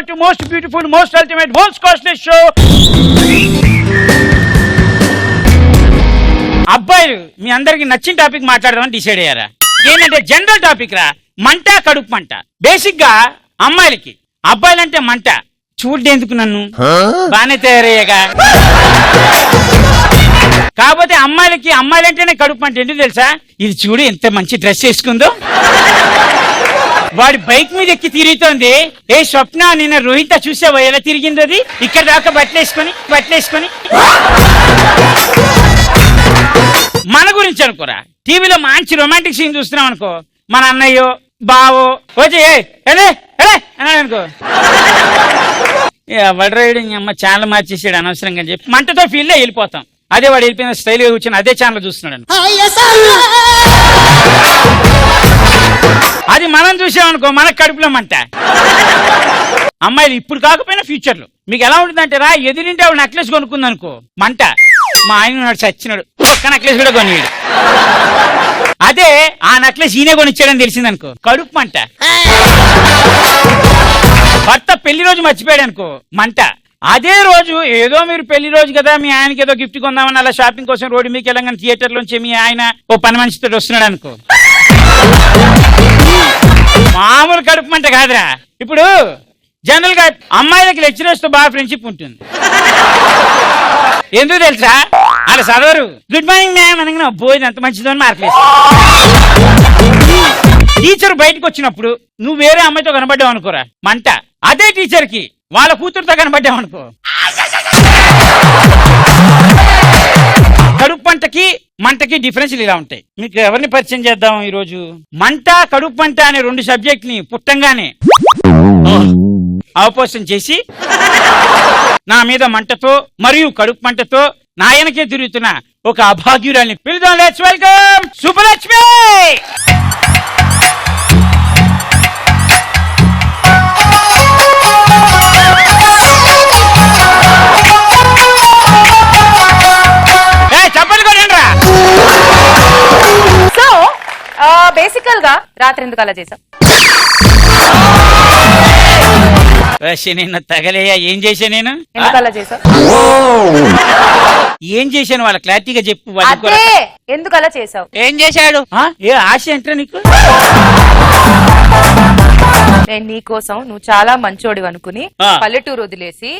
to most beautiful, most ultimate, most costly show. అబ్బాయిలు మీ అందరికి నచ్చిన టాపిక్ మాట్లాడదామని డిసైడ్ అయ్యారా? ఏంటంటే జనరల్ టాపిక్ రా, మంట కడుపు మంట. బేసిక్ గా అమ్మాయిలకి, అబ్బాయిలంటే మంట. చూడేందుకు నన్ను బానే తయారయ్యాగా. కాకపోతే అమ్మాయిలంటేనే కడుపు మంట. ఎందుకు తెలుసా? ఇది చూడు ఎంత మంచి డ్రెస్ వేసుకుందో, వాడి బైక్ మీద ఎక్కి తిరుగుతోంది. ఏ స్వప్న, నిన్న రోహిత చూసావా ఎలా తిరిగిందో? అది ఇక్కడ దాకా బట్టలేసుకొని. మన గురించి అనుకోరా, టీవీలో మంచి రొమాంటిక్ సీన్ చూస్తున్నాం అనుకో, మన అన్నయ్యో బావో వచ్చి అన్నాడు అనుకో, వడ్రైడు అమ్మ ఛానల్ మార్చేసాడు అనవసరంగా అని చెప్పి మంటతో ఫీల్ లో వెళ్ళిపోతాం. అదే వాడు వెళ్ళిపోయిన స్టైల్ గా కూర్చొని అదే ఛానల్ చూస్తున్నాడు. అది మనం చూసామనుకో, మనకు కడుపులో మంట. అమ్మాయిలు ఇప్పుడు కాకపోయినా ఫ్యూచర్ లో మీకు ఎలా ఉంటుందంటే రా, ఎదురింటే ఆవిడ నెక్లెస్ కొనుక్కుంది అనుకో, మంట. మా ఆయన నాడు చచ్చినాడు, ఒక్క నెక్లెస్ కూడా కొనివాడు. అదే ఆ నెక్లెస్ ఈయనే కొనిచ్చాడని తెలిసిందనుకో, కడుపు మంట. భర్త పెళ్లి రోజు మర్చిపోయాడు అనుకో, మంట. అదే రోజు ఏదో మీరు పెళ్లి రోజు కదా, మీ ఆయనకి ఏదో గిఫ్ట్ కొందామని అలా షాపింగ్ కోసం రోడ్డు మీకు వెళ్ళగానే థియేటర్ లోంచి మీ ఆయన ఓ పని మనిషితో వస్తున్నాడు అనుకో, మామూలు కడుపు మంట కాదురా. ఇప్పుడు జనరల్ గా అమ్మాయిలకి లెక్చరర్స్ తో బాగా ఫ్రెండ్షిప్ ఉంటుంది. ఎందుకు తెలుసా? అలా చదవరు, గుడ్ మార్నింగ్ మ్యామ్ అనగానే అబ్బోది ఎంత మంచిదో అని మార్కులేసి. టీచర్ బయటకు వచ్చినప్పుడు నువ్వు వేరే అమ్మాయితో కనబడ్డావు అనుకోరా, మంట. అదే టీచర్ కి వాళ్ళ కూతురుతో కనబడ్డావు అనుకో, కడుపు పంటకి మంటకి డిఫరెన్స్లు ఇలా ఉంటాయి. మీకు ఎవరిని పరిచయం చేద్దాం ఈ రోజు? మంట కడుపు పంట అనే రెండు సబ్జెక్ట్ ని పుట్టంగానే అవపోసం చేసి నా మీద మంటతో మరియు కడుపు మంటతో నాయనకే తిరుగుతున్న ఒక అభాగ్యురాల్ని పిలుద్దాం. Let's welcome Subbalakshmi. సో బేసికల్ గా రాత్రి ఎందుకు అలా చేసావు? నేను తగలేయా, ఏం చేశా నేను? ఎందుకు అలా చేసావు? ఏం చేశాను వాళ్ళ క్లారిటీగా చెప్పు. ఎందుకు అలా చేసావు? ఏం చేశాడు? ఏ ఆశ ఏంట్రా నీకు? నేను నీకోసం నువ్వు చాలా మంచోడివి అనుకుని పల్లెటూరు వదిలేసి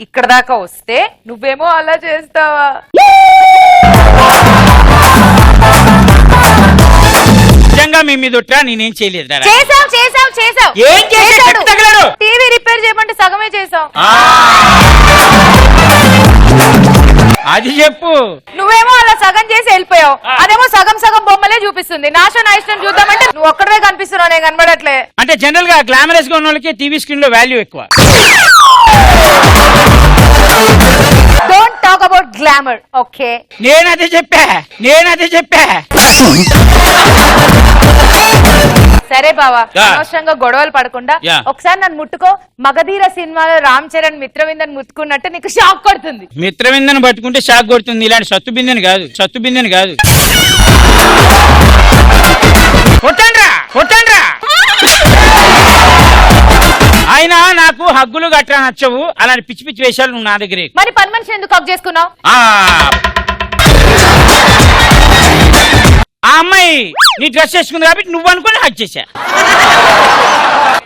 ఇక్కడ దాకా వస్తే నువ్వేమో అలా చేస్తావా? నిజంగా మీ మీద నేనేం చేయలేదు. చేసావు. ఏం చేశాడు? టీవీ రిపేర్ చేయమంటే సగమే చేసావు. అది చెప్పు. నువ్వేమో అలా సగం చేసి వెళ్ళిపోయావు, అదేమో సగం బొమ్మలే చూపిస్తుంది. నా ఇష్టం చూద్దామంటే నువ్వు ఒక్కడే కనిపిస్తున్నావు, నేను కనబడట్లే. అంటే జనరల్ గా గ్లామరస్ గా ఉన్న వాళ్ళకి టీవీ స్క్రీన్ లో వాల్యూ ఎక్కువ. Don't talk about glamour, okay? నేనదే చెప్పా. సరే బావా, అనవసరంగా గొడవలు పడకుండా ఒకసారి నన్ను ముట్టుకో. మగధీర సినిమాలో రామ్ చరణ్ మిత్రవిందని ముట్టుకున్నట్టు నీకు షాక్ కొడుతుంది. మిత్రవిందని పట్టుకుంటే షాక్ కొడుతుంది, ఇలాంటి సత్తు బిందెని కాదు. కొట్టండ్రా. అయినా నాకు హగ్గులు గట్రా నచ్చవు, అలాంటి పిచ్చి పిచ్చి వేషాలు నువ్వు నా దగ్గరే. మరి పని మనిషి ఎందుకు హగ్ చేసుకున్నావు? ఆ అమ్మాయి నీ డ్రెస్ వేసుకుంది కాబట్టి నువ్వు అనుకుని హగ్ చేశా.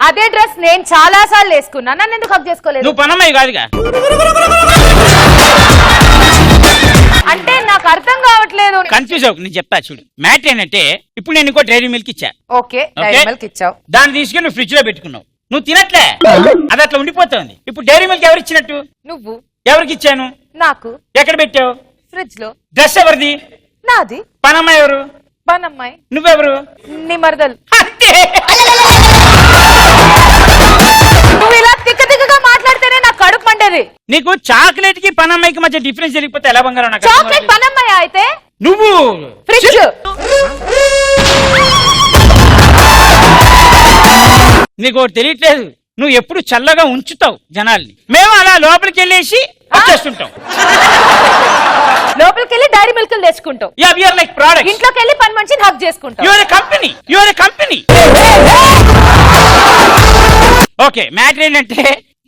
అదే డ్రెస్ నేను చాలా సార్లు వేసుకున్నా, నన్ను ఎందుకు హగ్ చేసుకోలేదు? నువ్వు పనమ్మాయి కాదుగా. అంటే నాకు అర్థం కావట్లేదు. కన్ఫ్యూజ్ అవ్వకు, నేను చెప్తా చూడు. మ్యాటర్ ఏంటంటే ఇప్పుడు నేను ఇంకో డైరీ మిల్క్ ఇచ్చా. ఓకే, డైరీ మిల్క్ ఇచ్చావు. దాన్ని తీసుకుని నువ్వు ఫ్రిడ్జ్ లో పెట్టుకున్నావు. నువ్వు తినట్లే, అది అట్లా ఉండిపోతుంది. ఇప్పుడు డైరీ మిల్క్ ఎవరు ఇచ్చినట్టు? నువ్వు. ఎవరికి ఇచ్చాను? నాకు. ఎక్కడ పెట్టావు? ఫ్రిడ్జ్ లో. డ్రెస్ ఎవరిది? నాది. పనమ్మాయి ఎవరు? పనమ్మాయి. నువ్వెవరు? నీ మరదలు. అంతే. నువ్వు ఇలా తిక్కగా మాట్లాడితేనే నాకు కడుపు మండేది. నీకు చాక్లెట్ కి పనమ్మాయికి మధ్య డిఫరెన్స్ తెలియకపోతే ఎలా బంగారం? చాక్లెట్ పనమ్మాయి అయితే నువ్వు ఫ్రిడ్జ్. నీకు తెలియట్లేదు, నువ్వు ఎప్పుడు చల్లగా ఉంచుతావు జనాల్ని, మేము అలా లోపలికి వెళ్ళేసి వచ్చేస్తుంటాం. లోపలికి వెళ్ళి డైరీ మిల్క్ తెచ్చుకుంటావు. ఇంట్లోకి వెళ్ళి పని మనిషిని హగ్ చేసుకుంటావు. కంపెనీ ఓకే మ్యాటర్ ఏంటంటే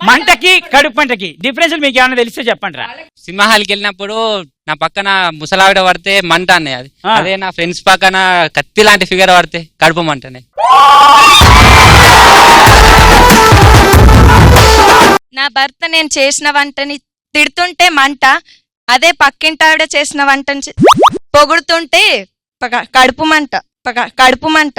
మంటకి కడుపు మంటకి డిఫరెన్స్ మీకు ఏమైనా తెలిస్తే చెప్పండి రా. సినిమా హాల్కి వెళ్ళినప్పుడు నా పక్కన ముసలావిడ పడితే మంట అనే అది. ఆ. అదే నా ఫ్రెండ్స్ పక్కన కత్తి లాంటి ఫిగర్ పడితే కడుపు మంటనే. నా భర్త నేను చేసిన వంటని తిడుతుంటే మంట, అదే పక్కింటి ఆవిడ చేసిన వంటని పొగుడుతుంటే కడుపు మంట. కడుపు మంట.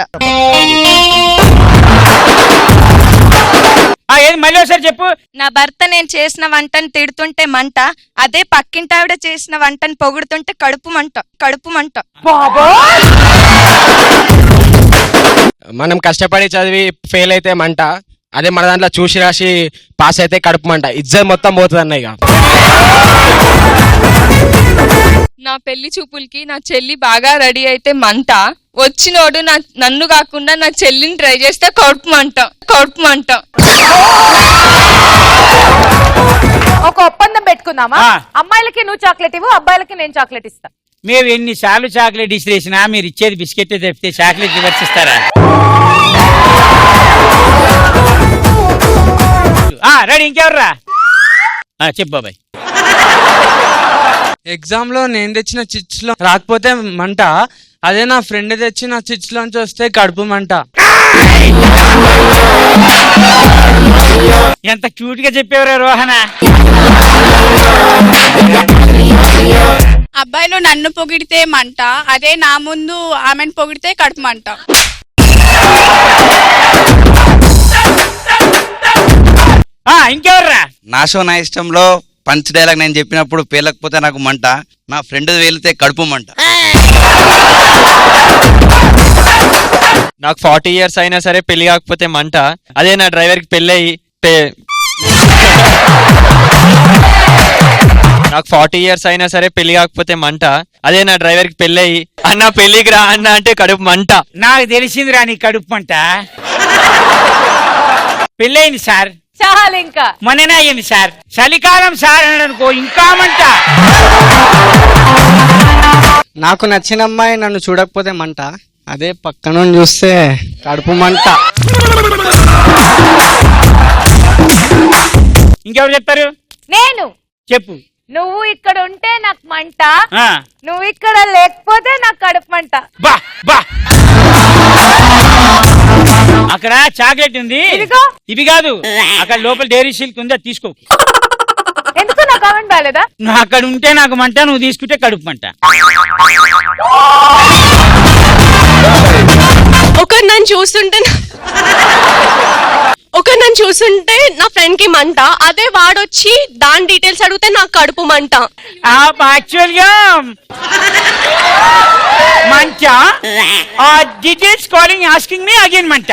ఏది మళ్ళీ ఒకసారి చెప్పు. నా భర్త నేను చేసిన వంటని తిడుతుంటే మంట, అదే పక్కింటి ఆవిడ చేసిన వంటని పొగుడుతుంటే కడుపు మంట. కడుపు మంట. మనం కష్టపడి చదివి ఫెయిల్ అయితే మంట, అదే మన దాంట్లో చూసి రాసి పాస్ అయితే కడుపు మంట. ఇజ్జత్ మొత్తం పోతుంది అన్నయ్య. నా పెళ్లి చూపులకి నా చెల్లి బాగా రెడీ అయితే మంట, వచ్చినోడు నన్ను కాకుండా నా చెల్లిని ట్రై చేస్తే కడుపు మంట. కడుపు మంట. ఒక ఒప్పందం పెట్టుకుందామా? ఆ. అమ్మాయిలకి నువ్వు చాక్లెట్ ఇవ్వు, అబ్బాయిలకి నేను చాక్లెట్ ఇస్తా. మేము ఎన్నిసార్లు చాక్లెట్ ఇసిరేసినా మీరు ఇచ్చేది బిస్కెట్ తెప్పితే చాక్లెట్ విమర్శిస్తారా? రెడీ ఇంకెవర్రా? చెప్పు బాబాయ్. ఎగ్జామ్ లో నేను తెచ్చిన చిట్స్ లో రాకపోతే మంట, అదే నా ఫ్రెండ్ తెచ్చిన చిట్స్ లోంచి వస్తే కడుపు మంట. ఎంత క్యూట్ గా చెప్పేవరా రోహన. అబ్బాయిలు నన్ను పొగిడితే మంట, అదే నా ముందు ఆమెను పొగిడితే కడుపు మంట. ఇంకెవర్రా? నా షో నా ఇష్టంలో పంచ్ డైలాగ్ నేను చెప్పినప్పుడు పేలకపోతే నాకు మంట, నా ఫ్రెండ్ వేలితే కడుపు మంట. నాకు 40 years అయినా సరే పెళ్లి కాకపోతే మంట, అదే నా డ్రైవర్ కి నాకు 40 years అయినా సరే పెళ్లి కాకపోతే మంట, అదే నా డ్రైవర్ కి పెళ్ళయి అన్న పెళ్లికి రా అన్న అంటే కడుపు మంట. నాకు తెలిసిందిరా నీ కడుపు మంట. పెళ్ళయింది సార్, చాలు ఇంకా మొన్ననే అయ్యింది సార్. చలికాలం సార్ అననుకో ఇంకా మంట. నాకు నచ్చిన అమ్మాయి నన్ను చూడకపోతే మంట, అదే పక్కన చూస్తే కడుపు మంట. ఇంకెవరు చెప్తారు? నేను. చెప్పు. నువ్వు ఇక్కడ ఉంటే నాకు మంట, ఆ. నువ్వు ఇక్కడ లేకపోతే నాకు కడుపు మంట. బా బా. అక్కడ చాక్లెట్ ఉంది, ఇదిగో. ఇవి కాదు, అక్కడ లోపల డైరీ సిల్క్ ఉంది, అది తీసుకో. ఎందుకు నా కామెంట్ బాలేదా? నువ్వు అక్కడ ఉంటే నాకు మంట, నువ్వు తీసుకుంటే కడుపు మంట. ఒకరు నన్ను చూస్తుంటే నా ఫ్రెండ్ కి మంట, అదే వాడొచ్చి దాని డీటెయిల్స్ అడిగితే నాకు కడుపు మంట. యాక్చువల్ గా మంట, details calling asking me again మంట.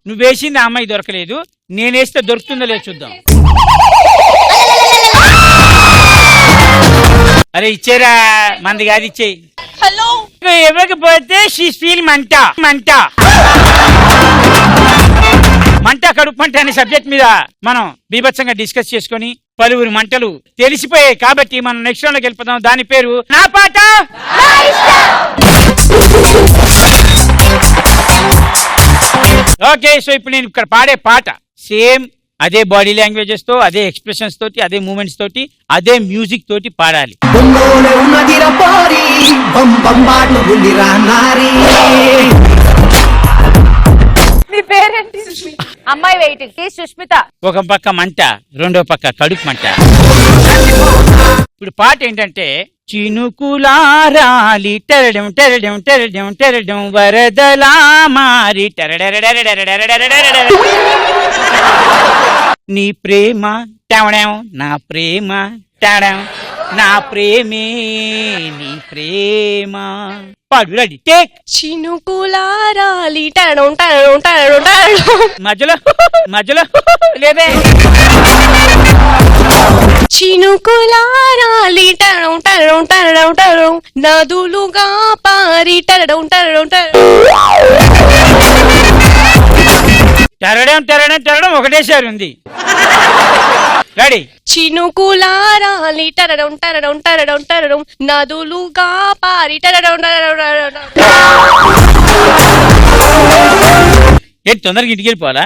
నువ్వు వేసింది ఆ అమ్మాయి దొరకలేదు, నేనేస్తే దొరుకుతుందో లేదు చూద్దాం. అరే ఇచ్చేరా, మంది కాదు, ఇచ్చేయి. హలో, ఇవ్వకపోతే షీ ఫీల్ మంట. మంట మంట కడుపు మంట అనే సబ్జెక్ట్ మీద మనం బీభత్సంగా డిస్కస్ చేసుకొని పలువురు మంటలు తెలిసిపోయాయి. కాబట్టి మనం నెక్స్ట్ రౌండ్ లోకి వెళ్ళిపోతాం. దాని పేరు నా పాట. ఓకే, సో ఇప్పుడు నేను ఇక్కడ పాడే పాట సేమ్ అదే బాడీ లాంగ్వేజెస్ తో, అదే ఎక్స్ప్రెషన్స్ తోటి, అదే మూమెంట్స్ తోటి, అదే మ్యూజిక్ తోటి పాడాలి. నీ పేరేంటి? అమ్మాయి వెయిటింగ్. సుష్మిత. ఒక పక్క మంట, రెండో పక్క కడుపు మంట. ఇప్పుడు పాట ఏంటంటే, చినుకులారాలి టెరడం టెరడం టెరడం టెరడం వరదలా మారి నీ ప్రేమ టవడం, నా ప్రేమ టడం, నా ప్రేమే నీ ప్రేమ. పాడు, రెడీ, టేక్. చినుకులారాలి టడం టడం టడం టడం. మధ్యలో మధ్యలో లేదే. చినుకులారాలి టడం టడం టడం టడం, నదులుగా పారి టడం టడం టడం. తెరడం తెరడం తెరడం ఒకటేసారి ఉంది. రెడీ. చినుకులారా లిటరడం టరడం టరడం టరడం నదులుగా పారి టరడం టరడం. ఏంటి తొందరగా ఇంటికి వెళ్ళిపోవాలా?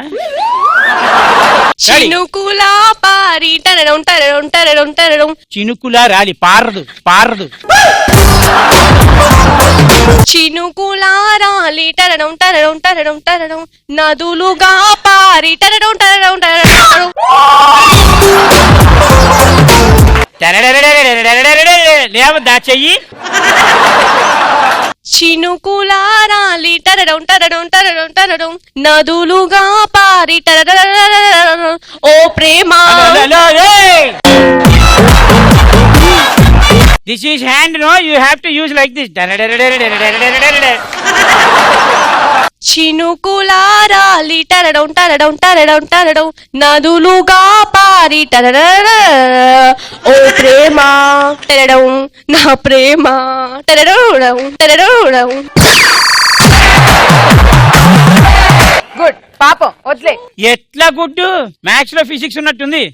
చినుకులా పారి టరడం టరడం టరడం టరడం చినుకులా రాలి పారదు పారదు. చినుకులారా లిటరడం టరడం టరడం టరడం నదులుగా పారి టరడం టరడం టరడం. లేవద్దా చెయ్యి. చినుకులారా లిటరడం టరడం టరడం టరడం నదులుగా పారి టరడం. ఓ ప్రేమ this is hand no you have to use like this. చినుకులారా లిటరడం టరడం టరడం టరడం నదులుగా పారి టరడం. ఓ ప్రేమ టరడం నా ప్రేమ టరడం టరడం. గుడ్ పాపం వదిలే. ఎట్లా గుడ్డు మ్యాథ్స్ లో ఫిజిక్స్ ఉన్నట్టుంది.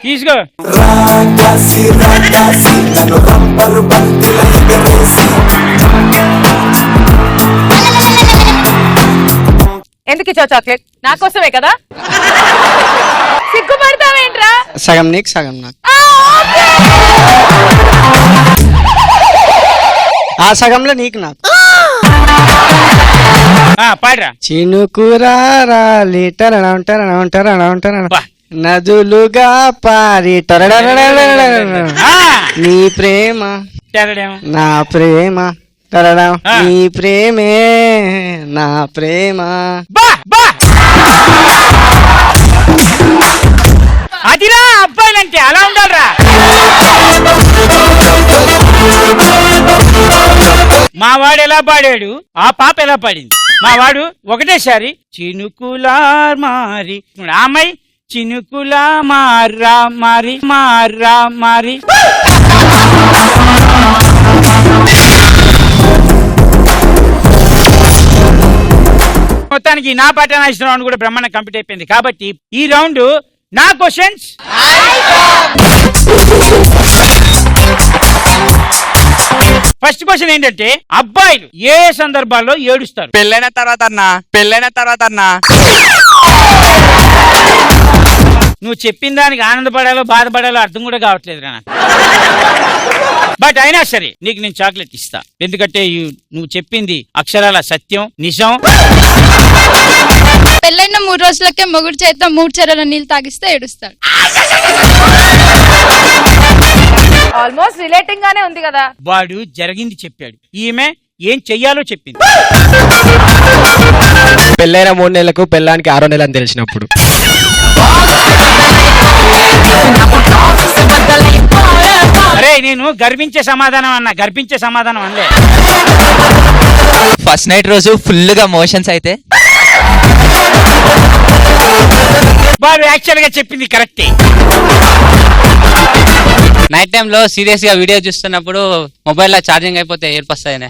తీసుకో. ఎందుకు ఇచ్చావు చాక్లెట్? నా కోసమే కదా. సిగ్గుపడతావేంట్రా? సగం నీకు సగం నాకు. ఆ సగంలో నీకు నాకు. పాడరా. చినుకురారా లిటరడం టరడం టరడం టరడం నదులుగా పారి టరడం. నీ ప్రేమ నా ప్రేమ టరడం. నీ ప్రేమే నా ప్రేమ. అదిరా అబ్బాయిలంటే అలా ఉండాలరా. మా వాడు ఎలా పాడాడు, ఆ పాప ఎలా పాడింది. మా వాడు ఒకటేసారి చినుకులా మారి, ఆ అమ్మాయి చినుకులా మారా మారి మారా మారి. మొత్తానికి నా పాట నా ఇష్టం రౌండ్ కూడా బ్రహ్మాండ కంప్లీట్ అయిపోయింది. కాబట్టి ఈ రౌండ్ నా క్వశ్చన్స్. ఫస్ట్ క్వశ్చన్ ఏంటంటే అబ్బాయిలు ఏ సందర్భాల్లో ఏడుస్తారు? పెళ్ళైన తర్వాత అన్నా, పెళ్ళైన తర్వాత అన్నా. నువ్వు చెప్పిన దానికి ఆనందపడాలో బాధపడాలో అర్థం కూడా కావట్లేదు నాకు. బట్ అయినా సరే నీకు నేను చాక్లెట్ ఇస్తా. ఎందుకంటే నువ్వు చెప్పింది అక్షరాల సత్యం, నిజం. పెళ్ళైన 3 రోజులకే మొగుడు చేత 3 చెరల నీళ్ళు తాగిస్తే ఏడుస్తాడు. ఆల్మోస్ట్ రిలేటింగ్ గానే ఉంది కదా. వాడు జరిగింది చెప్పాడు, ఈమె ఏం చెయ్యాలో చెప్పింది. పెళ్ళైన 3 నెలలకు పెళ్ళానికి 6వ నెల అని తెలిసినప్పుడు. అరే నేను గర్వించే సమాధానం అన్నా, గర్భించే సమాధానం అనలే. ఫస్ట్ నైట్ రోజు ఫుల్ గా మోషన్స్ అయితే. వాడు యాక్చువల్ గా చెప్పింది కరెక్టే. నైట్ టైంలో సీరియస్ గా వీడియో చూస్తున్నప్పుడు మొబైల్ లో ఛార్జింగ్ అయిపోతే ఏర్పస్తాయనే.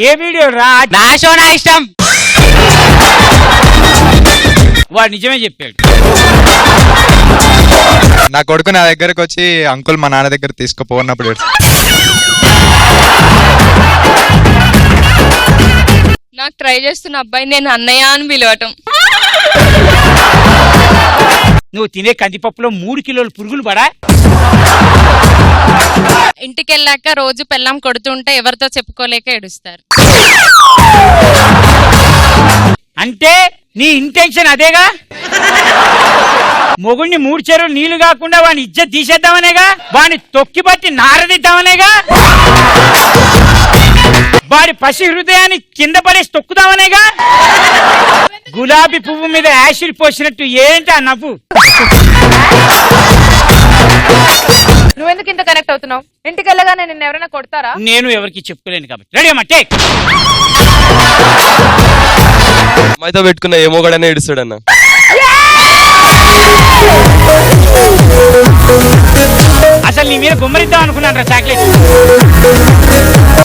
ఏ వీడియో రా? నా షో నా ఇష్టం. వాడు నిజమే చెప్పాడు. నా కొడుకు నా దగ్గరకు వచ్చి అంకుల్ మా నాన్న దగ్గర తీసుకుపోన్నప్పుడు నాకు ట్రై చేస్తున్న అబ్బాయి నేను అన్నయ్య అని పిలవటం. నువ్వు తినే కందిపప్పులో 3 కిలోల పురుగులు పడా. ఇంటికి వెళ్ళాక రోజు పెళ్ళాం కొడుతుంటే ఎవరితో చెప్పుకోలేక ఏడుస్తారు. అంటే నీ ఇంటెన్షన్ అదేగా? మొగుడిని 3 చెరువులు నీళ్లు కాకుండా వాడిని ఇజ్జత్ తీసేద్దామనేగా, వాడిని తొక్కి పట్టి నారదిద్దామనేగా, వాడి పసి హృదయాన్ని కింద పడేసి తొక్కుదామనేగా. గులాబీ పువ్వు మీద యాసిడ్ పోసినట్టు ఏంటి ఆ నవ్వు? నువ్వెందుకు ఇంత కనెక్ట్ అవుతున్నావు? ఇంటికి వెళ్ళగానే నిన్ను ఎవరైనా కొడతారా? నేను ఎవరికి చెప్పుకోలేను కాబట్టి. రెడీ అమ్మా, టేక్. అమ్మాయితో పెట్టుకున్న ఏమో కూడా ఏడుస్తాడన్న. అసలు నీ మీద గుమ్మరిద్దాం అనుకున్నాను రా చాక్లెట్.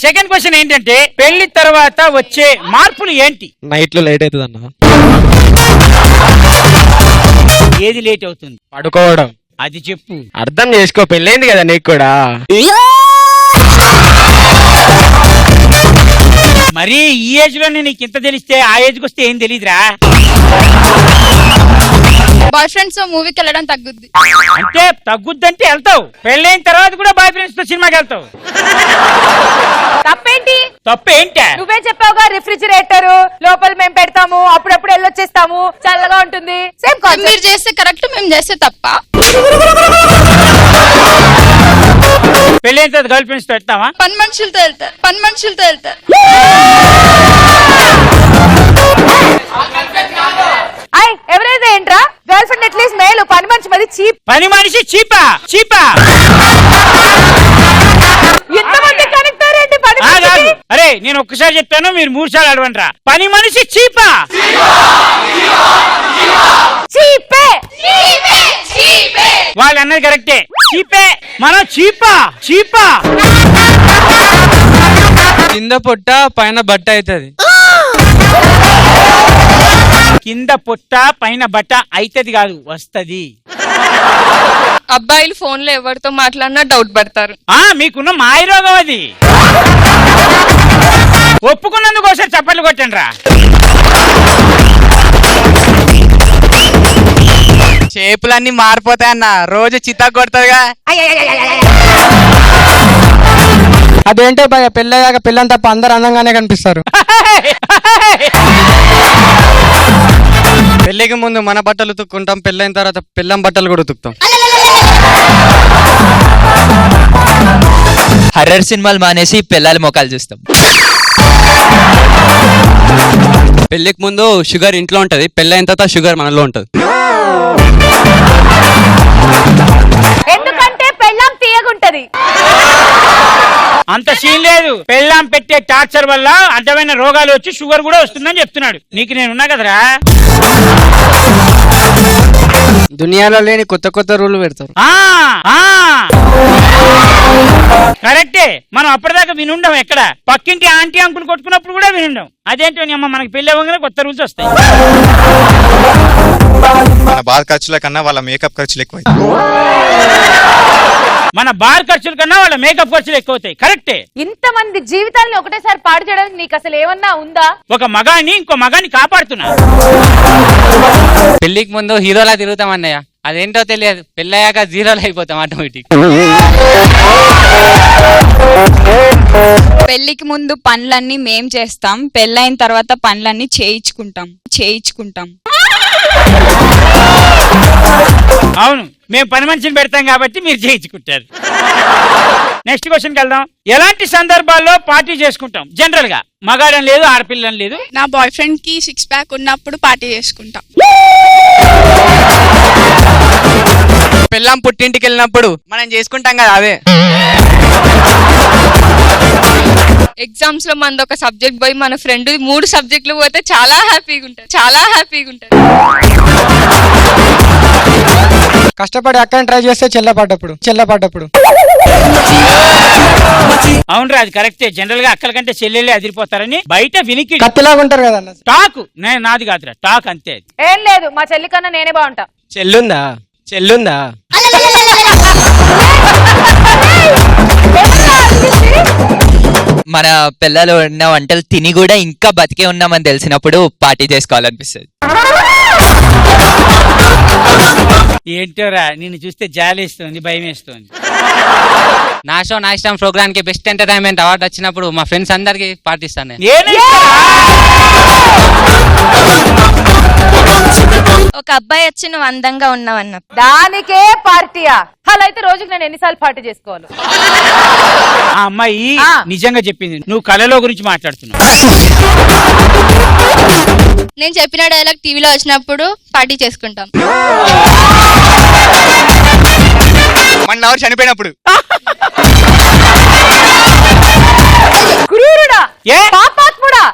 సెకండ్ క్వశ్చన్ ఏంటంటే పెళ్లి తర్వాత వచ్చే మార్పులు ఏంటి? నైట్ లో లేట్ అవుతుంది అన్న. ఏది లేట్ అవుతుంది? పడుకోవడం. అది చెప్పు. అర్థం చేసుకో, పెళ్ళైంది కదా నీకు కూడా. మరి ఈ ఏజ్ లోనే నీకు ఇంత తెలిస్తే ఆ ఏజ్కి వస్తే ఏం తెలీదురా? బాయ్ ఫ్రెండ్స్ తో మూవీకి వెళ్ళడం తగ్గుద్ది. అంటే తగ్గుద్దంటే వెళ్తావు, పెళ్ళైన తర్వాత కూడా బాయ్ ఫ్రెండ్స్ తో సినిమాకి వెళ్తావు. తప్పేంటి? తప్పేంటా? నువ్వే చెప్పావుగా రిఫ్రిజిరేటర్ లోపల మేము పెడతాము, అప్పుడప్పుడు వెళ్ళొచ్చేస్తాము, చల్లగా ఉంటుంది. సేమ్ మీరు చేస్తే కరెక్ట్, మేము చేస్తే తప్ప. పెళ్ళైన తర్వాత గర్ల్ ఫ్రెండ్స్ తో వెళ్తావా? పని మనుషులతో వెళ్తారు, పని మనుషులతో వెళ్తారు. ఎవరైతే ఏంట్రా గర్ల్ ఫ్రెండ్ అట్లీస్ట్ మేలు, పని మనిషి మరి చీప్. పని మనిషి చీపా? చీపా? ఎంతమంది కనెక్ట్ అయ్యారండి పని మనిషికి? అరే నేను ఒక్కసారి చెప్తాను, మీరు 3 సార్లు అడవండి రా. పని మనిషి చీపా? చీపే. వాళ్ళు అన్నది కరెక్టే, చీపే. మనం చీపా? చీపా? కింద పొట్ట పైన బట్ట అవుతుంది. కింద పొట్ట పైన బట్ట అయితది కాదు, వస్తది. అబ్బాయిలు ఫోన్ లో ఎవరితో మాట్లాడినా డౌట్ పడతారు. మీకున్న మాయరోగం అది. ఒప్పుకున్నందుకు ఒకసారి చప్పట్లు కొట్టండి రా. షేపులన్నీ మారిపోతాయి అన్న, రోజు చిత్తా కొడతారుగా. అదేంటో భయ, పెళ్ళయ్యాక పిల్లని తప్ప అందరు అందంగానే కనిపిస్తారు. పెళ్లికి ముందు మన బట్టలు ఉతుక్కుంటాం, పెళ్ళైన తర్వాత పిల్లం బట్టలు కూడా ఉతుకుతాం. హర్రర్ సినిమాలు మానేసి పిల్లల మొఖాలు చూస్తాం. పెళ్లికి ముందు షుగర్ ఇంట్లో ఉంటది, పెళ్ళైన తర్వాత షుగర్ మనలో ఉంటది. ఎందుకంటే పెళ్ళాం తీయగుంటది. అంత సీన్ లేదు. పెళ్ళాం పెట్టే టార్చర్ వల్ల అడ్డమైన రోగాలు వచ్చి షుగర్ కూడా వస్తుందని చెప్తున్నాడు. నీకు నేనున్నా కదరా. దునియాలో లేని కొత్త కొత్త రూల్ పెడతారు. కరెక్టే. మనం అప్పటిదాకా వినుండం. ఎక్కడ పక్కింటి ఆంటీ అంకులు కొట్టుకున్నప్పుడు కూడా వినుండం. అదేంటో అమ్మ, మనకి పెళ్లి అవ్వగానే కొత్త రూల్స్ వస్తాయి. మన బార్ ఖర్చుల కన్నా వాళ్ళ మేకప్ ఖర్చులు ఎక్కువ. మన బార్ ఖర్చుల కన్నా వాళ్ళ మేకప్ ఖర్చులు ఎక్కువ అవుతాయి. కరెక్టే. ఇంతమంది జీవితాలను ఒకటేసారి పాడు చేయడానికి నీకు అసలు ఏమన్నా ఉందా? ఒక మగాన్ని ఇంకో మగాన్ని కాపాడుతున్నా. పెళ్లికి ముందు హీరోలా తిరుగుతాం అన్నయ్య, అదేంటో తెలియదు. పెళ్ళయ్యాక జీరోలు అయిపోతాం ఆటోమేటిక్. పెళ్లికి ముందు పనులన్నీ మేం చేస్తాం, పెళ్ళైన తర్వాత పనులన్నీ చేయించుకుంటాం. అవును, మేము పని మనిషిని పెడతాం కాబట్టి మీరు చేయించుకుంటారు. నెక్స్ట్ క్వశ్చన్కి వెళ్దాం. ఎలాంటి సందర్భాల్లో పార్టీ చేసుకుంటాం? జనరల్ గా మగాడని లేదు, ఆడపిల్లని లేదు. నా బాయ్ ఫ్రెండ్ కి 6 ప్యాక్ ఉన్నప్పుడు పార్టీ చేసుకుంటా. పెళ్ళాం పుట్టింటికి వెళ్ళినప్పుడు మనం చేసుకుంటాం కదా, అదే. ఎగ్జామ్స్ లో మనది ఒక సబ్జెక్ట్ పోయి మన ఫ్రెండ్ 3 సబ్జెక్టులు పోతే చాలా హ్యాపీగా ఉంటుంది. కష్టపడి అక్కని ట్రై చేస్తే చెల్లపడ్డప్పుడు. అవునరా, అది కరెక్టే. జనరల్ గా అక్కల కంటే చెల్లెళ్ళే అదిరిపోతారని బయట వినికి కత్తిలాగా ఉంటారు కదా. టాక్ నాది కాదురా, టాక్ అంతే. ఏం లేదు, మా చెల్లి కన్నా నేనే బాగుంటా. చెల్లుందా? మన పిల్లలు ఉన్న వంటలు తిని కూడా ఇంకా బతికే ఉన్నామని తెలిసినప్పుడు పార్టీ చేసుకోవాలనిపిస్తుంది. ఏంటోరా, నిన్ను చూస్తే జాలేస్తుంది, భయం వేస్తుంది. నా షో నా ఇష్టం ప్రోగ్రామ్ కి బెస్ట్ ఎంటర్టైన్మెంట్ అవార్డు వచ్చినప్పుడు మా ఫ్రెండ్స్ అందరికి పార్టీస్తాను. ఒక అబ్బాయి వచ్చి నువ్వు అందంగా ఉన్నావన్న దానికే పార్టీయా? అలా అయితే రోజుకి నేను ఎన్నిసార్లు పార్టీ చేసుకోవాలి? ఆ అమ్మాయి నిజంగా చెప్పింది. నువ్వు కళలో గురించి మాట్లాడుతున్నావు. నేను చెప్పిన డైలాగ్ టీవీలో వచ్చినప్పుడు పార్టీ చేసుకుంటాం. మన ఎవరు చనిపోయినప్పుడు. క్రూరుడా, పాపాత్ముడా,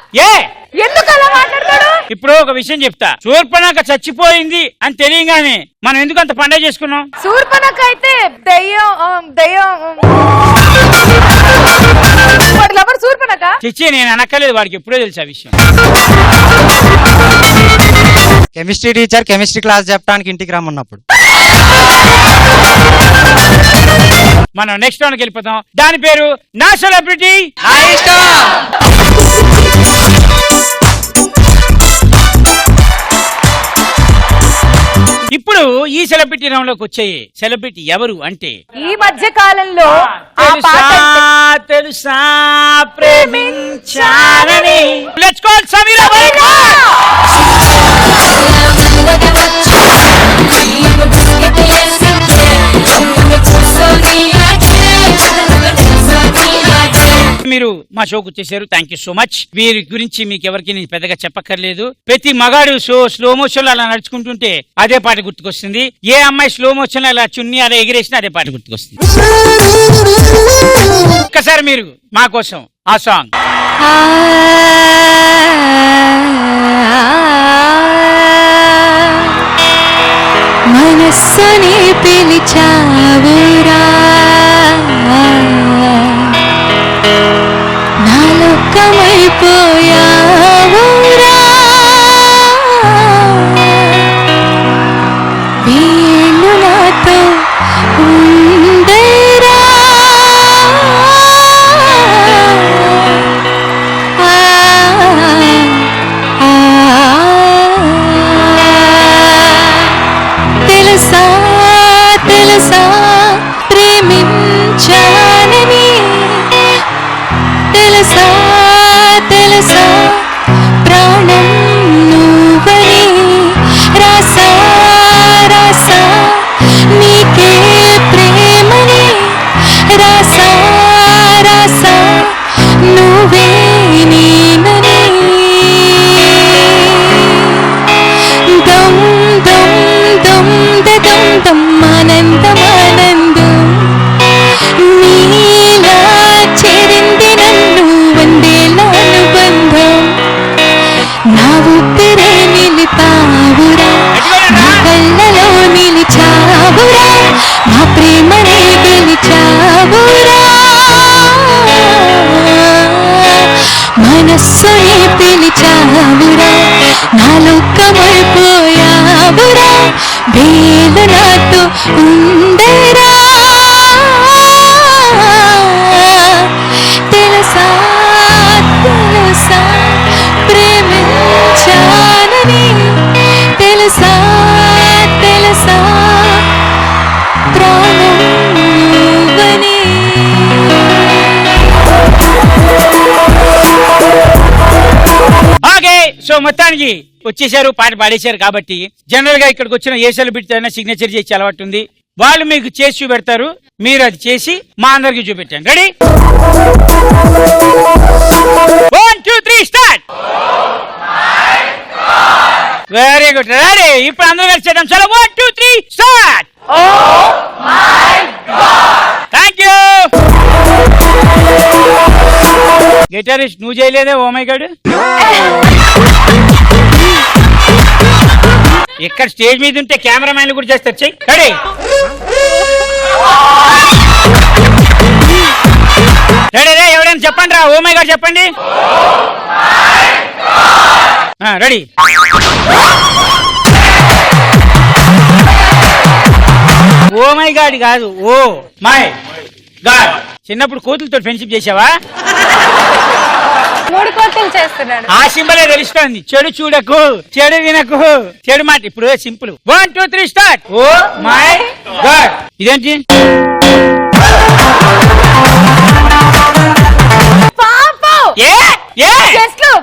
ఎందుకు అలా మాట్లాడతాడు? ఇప్పుడు ఒక విషయం చెప్తా. శూర్పణఖ చచ్చిపోయింది అని తెలియగానే మనం ఎందుకు అంత పండగ చేసుకున్నాం? శూర్పణఖ అయితే శూర్పణఖ చిచ్చి, నేను అనక్కలేదు, వాడికి ఎప్పుడో తెలుసు ఆ విషయం. కెమిస్ట్రీ టీచర్ కెమిస్ట్రీ క్లాస్ చెప్పడానికి ఇంటికి రమ్మన్నప్పుడు. మనం నెక్స్ట్ రౌండ్కి వెళ్ళిపోతాం. దాని పేరు నా సెలబ్రిటీ ఇప్పుడు ఈ సెలబ్రిటీ రౌండ్ లోకి వచ్చే సెలబ్రిటీ ఎవరు అంటే ఈ మధ్య కాలంలో ఆ పాట తెలుసా ప్రేమించాలని. Let's call Sameera biker. మీరు మా షోకు వచ్చేసారు, థ్యాంక్ యూ సో మచ్. వీరి గురించి మీకు ఎవరికి నేను పెద్దగా చెప్పక్కర్లేదు. ప్రతి మగాడు స్లో మోషన్ లో అలా నడుచుకుంటుంటే అదే పాట గుర్తుకొస్తుంది. ఏ అమ్మాయి స్లో మోషన్ లో అలా చున్నీ అలా ఎగిరేసినా అదే పాట గుర్తుకొస్తుంది. ఒక్కసారి మీరు మా కోసం ఆ సాంగ్. మనస్సుని పిలిచావురా నాలోకమైపోయావురా వీళ్ళు నాతో ఉండేరా తెలుసా తెలుసా ప్రేమించానని తెలుసా తెలుసా ప్రాణం నువ్వని రాసా రాసా నీకే ప్రేమని రాసా రాసా నువ్వే నేనని దం దం దం దం దం ఆనందం ఆనందం నీలా చేరింది నన్ను వందేళ్ళ అనుబంధం నా ఊపిరే నిలిపావురా నా కళ్ళలో నిలిచావురా నా ప్రేమనే గెలిచావురా మనస్సుని పిలిచావురా నా లోకమైపోయావురా వేలు నాతో ఉండేరా తెలుసా తెలుసా ప్రేమించానని తెలుసా తెలుసా ప్రాణం నువ్వని. ఓకే, సో మొత్తానికి వచ్చేసారు, పాట పాడేశారు. కాబట్టి జనరల్ గా ఇక్కడికి వచ్చిన ఏ సెలబ్రిటీ అయినా సిగ్నేచర్ చేసి అలవాటు ఉంది. వాళ్ళు మీకు చేసి చూపెడతారు, మీరు అది చేసి మా అందరికి చూపెట్టండి. Ready? 1 2 3 start. Very good. Ready? ఇప్పుడు అందరూ కలిసి చేద్దాం. చలో 1 2 3 స్టార్ట్. Thank you. గిటారిస్ట్ నువ్వు చేయలేదే ఓ మై గాడ్. ఇక్కడ స్టేజ్ మీద ఉంటే కెమెరామ్యాన్లు కూడా చేస్తారు. చెయ్యి. రెడీ? రెడీ రే, ఎవరైనా చెప్పండి రా. ఓ మై గాడ్ చెప్పండి. రెడీ? ఓ మై గాడ్ కాదు, ఓ మై గాడ్. చిన్నప్పుడు కోతులతో ఫ్రెండ్షిప్ చేసావా? 3 కోతులు చేస్తున్నాడు. ఆ సింబలే తెలుస్తోంది. చెడు చూడకు, చెడు వినకు, చెడు మాట. ఇప్పుడు simple. 1 2 3 start. Oh my god. ఇదేంటి?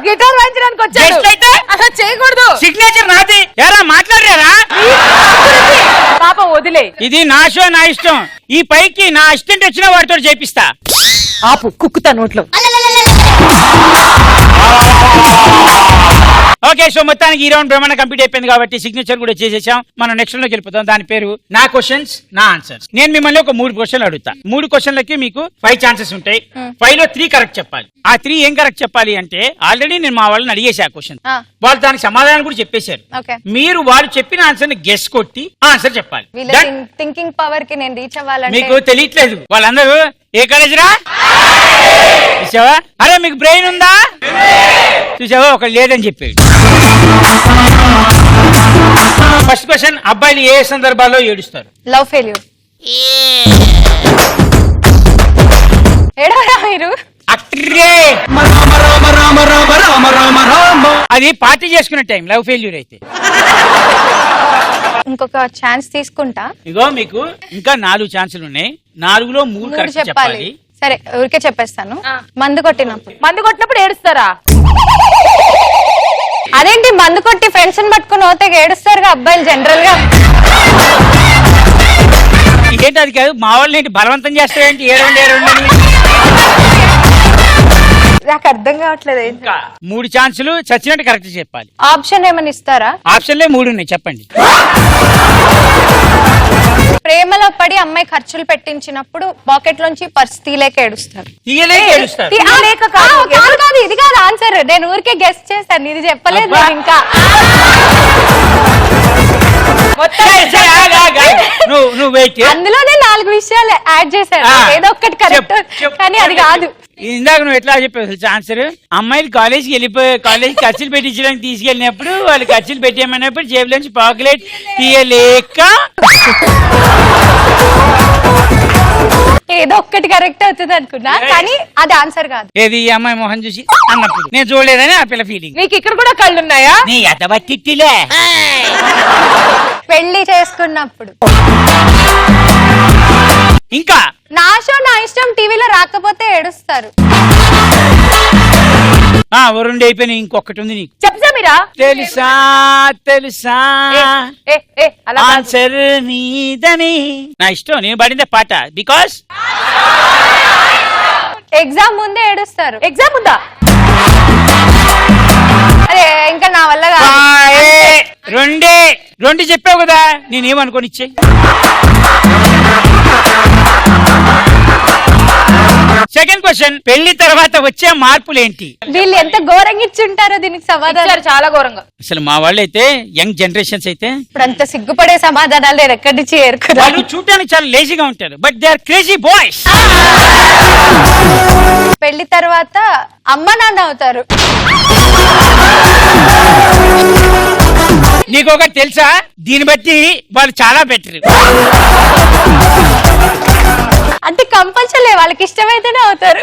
గిటార్ వాయించడానికి వచ్చాడు. అసలు చేయకూడదు. సిగ్నేచర్ నాది. ఎరా మాట్లాడరా? పాపం వదిలే. ఇది నా షో, నా ఇష్టం. ఈ పైకి నా అసిస్టెంట్ వచ్చిన వాడితో చేపిస్తా. ఆపు, కుక్కుతా నోట్లో. ఓకే, సో మొత్తానికి ఈ రౌండ్ బ్రహ్మాండ కంప్లీట్ అయిపోయింది కాబట్టి సిగ్నేచర్ కూడా చేసేసాం. మనం నెక్స్ట్ లోకి వెళ్ళిపోతాం. దాని పేరు నా క్వశ్చన్స్ నా ఆన్సర్స్. నేను మిమ్మల్ని ఒక 3 క్వశ్చన్లు అడుగుతా. 3 క్వశ్చన్లకి మీకు 5 ఛాన్సెస్ ఉంటాయి. 5 లో 3 కరెక్ట్ చెప్పాలి. ఆ 3 ఏం కరెక్ట్ చెప్పాలి అంటే, ఆల్రెడీ నేను మా వాళ్ళని అడిగేసా క్వశ్చన్. వాళ్ళు దానికి సమాధానం కూడా చెప్పేశారు. మీరు వాళ్ళు చెప్పిన ఆన్సర్ ని గెస్ కొట్టి ఆన్సర్ చెప్పాలి. థింకింగ్ పవర్ కి నేను రీచ్ అవ్వాలంటే మీకు తెలియట్లేదు. వాళ్ళందరూ ఏ కాలేజ్ రా? చూసావా? అరే మీకు బ్రెయిన్ ఉందా? చూసావా? ఒకళ్ళు లేదని చెప్పాడు. ఫస్ట్ క్వశ్చన్, అబ్బాయిలు ఏ సందర్భాల్లో ఏడుస్తారు? Love failure. ఏడవరా మీరు? అది పార్టీ చేసుకునే టైం లవ్ ఫెయిల్యూర్ అయితే. ఇంకొక ఛాన్స్ తీసుకుంటా. ఇగో మీకు ఇంకా 4 ఛాన్సులు ఉన్నాయి, 4లో 3 కరెక్ట్ చెప్పాలి. సరే ఊరికే చెప్పేస్తాను. మందు కొట్టినప్పుడు ఏడుస్తారా? అదేంటి మందు కొట్టి ఫ్రెండ్స్ పట్టుకుని పోతే ఏడుస్తారుగా అబ్బాయిలు జనరల్ గా. ఇంకేంటి అది కాదు, మా వాళ్ళు ఏంటి బలవంతం చేస్తారేంటి? ఏడండి నాకు అర్థం కావట్లేదు. ఇంకా 3 ఛాన్సులు చచ్చినట్టు కరెక్ట్ చెప్పాలి. ఆప్షన్ ఏమైనా ఇస్తారా? ఆప్షన్లే 3 ఉన్నాయి, చెప్పండి. ప్రేమలో పడి అమ్మాయి ఖర్చులు పెట్టించినప్పుడు పాకెట్ లోంచి పర్స్ తీలేక ఏడుస్తారు. కాదు, ఇది కాదు ఆన్సర్. నేను ఊరికే గెస్ట్ చేస్తాను, ఇది చెప్పలేదు నేను ఇంకా. అందులోనే 4 విషయాలు యాడ్ చేశారు, ఏదో ఒక్కటి కరెక్ట్ కానీ అది కాదు. ఇందాక నువ్వు ఎట్లా చెప్పావు ఆన్సర్? అమ్మాయిలు కాలేజ్కి ఖర్చులు పెట్టించడానికి తీసుకెళ్ళినప్పుడు వాళ్ళు ఖర్చులు పెట్టేయమన్నప్పుడు జేబులోంచి పాకెట్ తీయలేక ఏదో ఒక్కటి కరెక్ట్ అవుతుంది అనుకున్నా, కానీ అది ఆన్సర్ కాదు. ఏది అమ్మాయి మొహం చూసి అన్నప్పుడు నేను చూడలేదని ఆ పిల్ల ఫీలింగ్. నీకు ఇక్కడ కూడా కళ్ళు ఉన్నాయా? నీ ఎతబట్టిలే. పెళ్లి చేసుకున్నప్పుడు. ఇంకా నా షో నా ఇష్టం టీవీలో రాకపోతే ఏడుస్తారు. 2 అయిపోయినాయి, ఇంకొకటి ఉంది నీకు. చెప్తా మీరా? తెలుసా ఆన్సర్ నీదని. నా ఇష్టం, నేను పడిందే పాట. బికాస్ ఎగ్జామ్ ముందే ఏడుస్తారు. ఎగ్జామ్ ఉందా? అరే ఇంకా నా వల్ల రెండు చెప్పావు కదా, నేనేమనుకోని ఇచ్చే. సెకండ్ క్వశ్చన్, పెళ్లి తర్వాత వచ్చే మార్పులు ఏంటి? వీళ్ళు ఎంత ఘోరంగా ఇచ్చుంటారో దీనికి సమాధానం. చాలా ఘోరంగా. అసలు మా వాళ్ళు అయితే యంగ్ జనరేషన్స్ అయితే ఇప్పుడు అంత సిగ్గుపడే సమాధానాలు నేను ఎక్కడి నుంచి ఏరుకున్నాను. వాళ్ళు చూడడానికి చాలా లేజీగా ఉంటారు, but they are crazy boys. పెళ్లి తర్వాత అమ్మ నాన్న అవుతారు. నీకు ఒకటి తెలుసా? దీన్ని బట్టి వాళ్ళు చాలా బెటర్. అంటే కంపల్సరీ వాళ్ళకి ఇష్టమైతేనే అవుతారు.